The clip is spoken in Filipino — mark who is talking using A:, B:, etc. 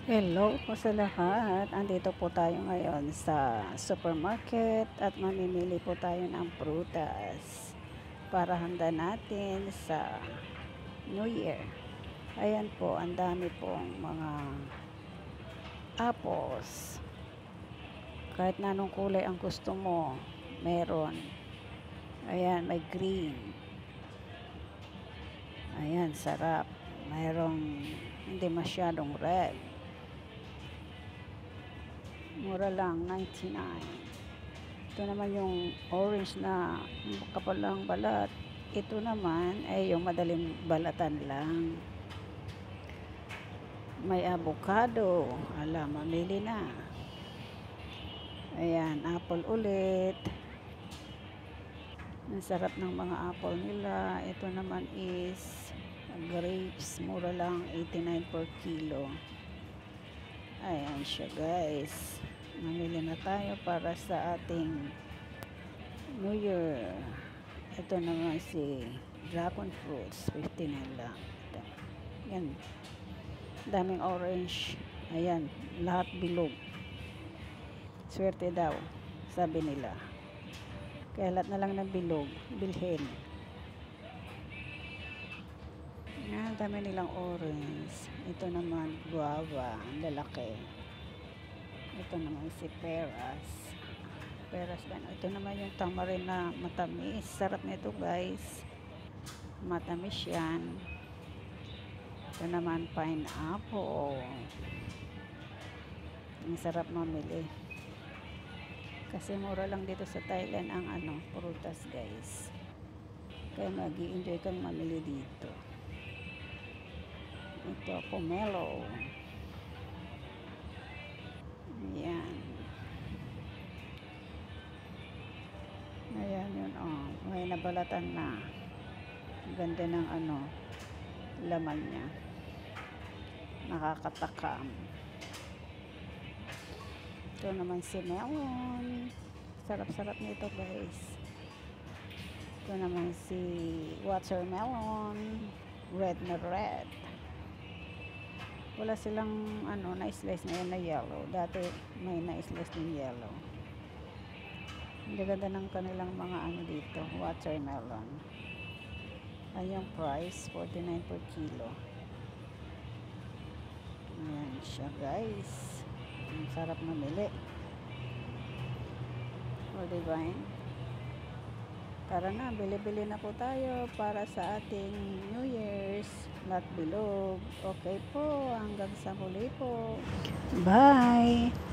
A: Hello po sa lahat. Andito po tayo ngayon sa supermarket at mamimili po tayo ng prutas para handa natin sa New Year. Ayan po, ang dami pong mga apples. Kahit na anong kulay ang gusto mo, meron. Ayan, may green. Ayan, sarap. Mayroong hindi masyadong red. Mura lang, 99. Ito naman yung orange na kapal lang balat. Ito naman ay yung madaling balatan lang. May avocado. Ala, mamili na. Ayan, apple ulit. Ang sarap ng mga apple nila. Ito naman is grapes. Mura lang, 89 per kilo. Ayan siya guys. Mamili na tayo para sa ating New Year. Ito naman si dragon fruits, 59 lang. Ito. Yan. Daming orange. Ayan, lahat bilog. Swerte daw, sabi nila. Kaya lahat na lang ng bilog, bilhin. Yan, dami nilang orange. Ito naman guava, ang lalaki. Ito naman si peras. Peras ba? Ito naman yung tamarin na matamis. Sarap nito guys. Matamis yan. Ito naman pineapple. Ang sarap mamili. Kasi mura lang dito sa Thailand ang prutas guys. Kaya mag-i-enjoy kang mamili dito. Ito, pomelo. Ayan. Ayan yun, oh. May nabalatan na. Ganda ng laman niya. Nakakatakam. Ito naman si melon. Sarap-sarap nito guys. Ito naman si watermelon. Red na red. Wala silang na-slice ngayon na yellow. Dati may na-slice ng yellow. Ang ganda ng kanilang mga dito, watermelon. Ayan yung price, 49 per kilo. Ayan siya guys. Ang sarap mamili. O diba eh? Tara na, bili-bili na po tayo para sa ating New Year's. Lahat bilog. Okay po, hanggang sa muli po. Bye!